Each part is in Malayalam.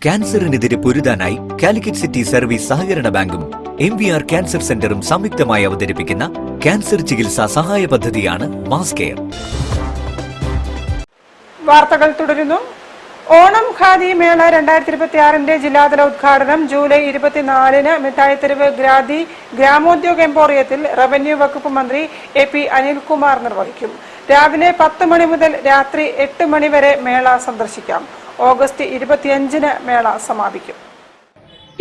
ക്യാൻസറിനെതിരെ പൊരുതാനായി കാലിക്കറ്റ് സിറ്റി സർവീസ് സഹകരണ ബാങ്കും MVR ക്യാൻസർ സെന്ററും സംയുക്തമായി അവതരിപ്പിക്കുന്ന ക്യാൻസർ ചികിത്സാ സഹായ പദ്ധതിയാണ് മാസ് കെയർ. വാർത്തകൾ തുടരുന്നു. ഓണം ഖാദി മേള 2026 ജില്ലാതല ഉദ്ഘാടനം ജൂലൈ 24-ന് മിഠായിത്തെരുവ് ഖാദി ഗ്രാമോദ്योग എംപോറിയത്തിൽ റവന്യൂ വകുപ്പ് മന്ത്രി AP അനിൽകുമാർ നിർവഹിക്കും. രാവിലെ 10 മണി മുതൽ രാത്രി 8 മണി വരെ മേള സന്ദർശിക്കാം. ഓഗസ്റ്റ് 25-ന് മേള സമാപിക്കും.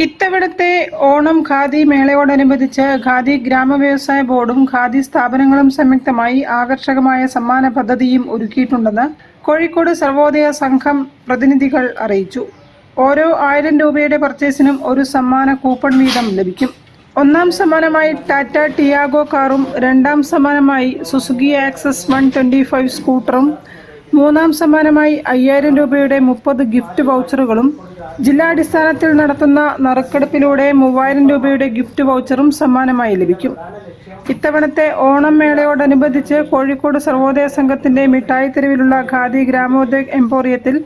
ഇത്തവണത്തെ ഓണം ഖാദി മേളയോടനുബന്ധിച്ച് ഖാദി ഗ്രാമവ്യവസായ ബോർഡും ഖാദി സ്ഥാപനങ്ങളും സംയുക്തമായി ആകർഷകമായ സമ്മാന പദ്ധതിയും ഒരുക്കിയിട്ടുണ്ടെന്ന് കോഴിക്കോട് സർവോദയ സംഘം പ്രതിനിധികൾ അറിയിച്ചു. ഓരോ 1000 രൂപയുടെ പർച്ചേസിനും ഒരു സമ്മാന കൂപ്പൺ വീതം ലഭിക്കും. ഒന്നാം സമ്മാനമായി ടാറ്റ ടിയാഗോ കാറും രണ്ടാം സമ്മാനമായി സുസുക്കി ആക്സസ് 125 സ്കൂട്ടറും മൂന്നാം സമ്മാനമായി 5000 രൂപയുടെ 30 ഗിഫ്റ്റ് വൗച്ചറുകളും ജില്ലാടിസ്ഥാനത്തിൽ നടത്തുന്ന നറുക്കെടുപ്പിലൂടെ 3000 രൂപയുടെ ഗിഫ്റ്റ് വൗച്ചറും സമ്മാനമായി ലഭിക്കും. ഇത്തവണത്തെ ഓണം മേളയോടനുബന്ധിച്ച് കോഴിക്കോട് സർവോദയ സംഘത്തിന്റെ മിഠായിത്തെരുവിലുള്ള ഖാദി ഗ്രാമോദ്योग എംപോറിയത്തിൽ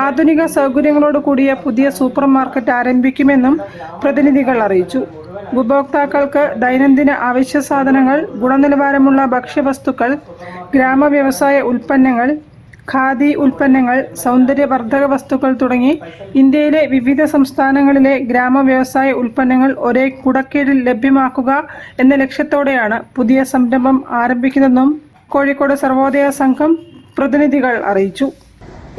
ആധുനിക സൗകര്യങ്ങളോട് കൂടിയ പുതിയ സൂപ്പർ മാർക്കറ്റ് ആരംഭിക്കുമെന്നും പ്രതിനിധികൾ അറിയിച്ചു. ഉപഭോക്താക്കൾക്ക് ദൈനംദിന അവശ്യ സാധനങ്ങൾ, ഗുണനിലവാരമുള്ള ഭക്ഷ്യവസ്തുക്കൾ, ഗ്രാമവ്യവസായ ഉൽപ്പന്നങ്ങൾ, ഖാദി ഉൽപ്പന്നങ്ങൾ, സൗന്ദര്യവർദ്ധക വസ്തുക്കൾ തുടങ്ങി ഇന്ത്യയിലെ വിവിധ സംസ്ഥാനങ്ങളിലെ ഗ്രാമവ്യവസായ ഉൽപ്പന്നങ്ങൾ ഒരേ കുടക്കീഴിൽ ലഭ്യമാക്കുക എന്ന ലക്ഷ്യത്തോടെയാണ് പുതിയ സംരംഭം ആരംഭിക്കുന്നതെന്നും കോഴിക്കോട് സർവോദയ സംഘം പ്രതിനിധികൾ അറിയിച്ചു.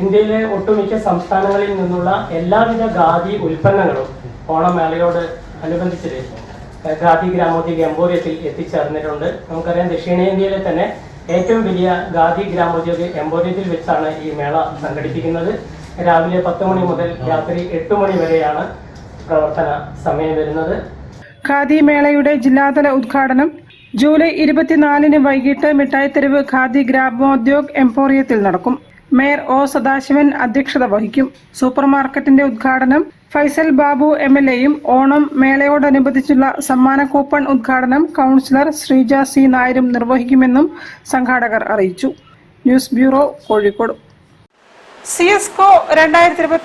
ഇന്ത്യയിലെ ഒട്ടുമിക്ക സംസ്ഥാനങ്ങളിൽ നിന്നുള്ള എല്ലാവിധ ഖാദി ഉൽപ്പന്നങ്ങളും ഓണമേളയോട് അനുബന്ധിച്ച് ഖാദി ഗ്രാമോദ്योग എംപോറിയത്തിൽ എത്തിച്ചേർന്നിട്ടുണ്ട്. നമുക്കറിയാം, ദക്ഷിണേന്ത്യയിലെ തന്നെ ഏറ്റവും വലിയ ഖാദി ഗ്രാമോദ്योग എംപോറിയത്തിൽ വെച്ചാണ് ഈ മേള സംഘടിപ്പിക്കുന്നത്. രാവിലെ 10 മണി മുതൽ രാത്രി 8 മണി വരെയാണ് പ്രവർത്തന സമയം വരുന്നത്. ഖാദി മേളയുടെ ജില്ലാതല ഉദ്ഘാടനം ജൂലൈ 24-ന് വൈകിട്ട് മിഠായിത്തെരുവ് ഖാദി ഗ്രാമോദ്योग എംപോറിയത്തിൽ നടക്കും. Mayor O. സദാശിവൻ അധ്യക്ഷത വഹിക്കും. സൂപ്പർ മാർക്കറ്റിന്റെ ഉദ്ഘാടനം ഫൈസൽ ബാബു MLA-യും ഓണം മേളയോടനുബന്ധിച്ചുള്ള സമ്മാന കൂപ്പൺ ഉദ്ഘാടനം കൗൺസിലർ ശ്രീജ C. നായരും നിർവഹിക്കുമെന്നും സംഘാടകർ അറിയിച്ചു. News bureau, Kozhikode. CSCO 2026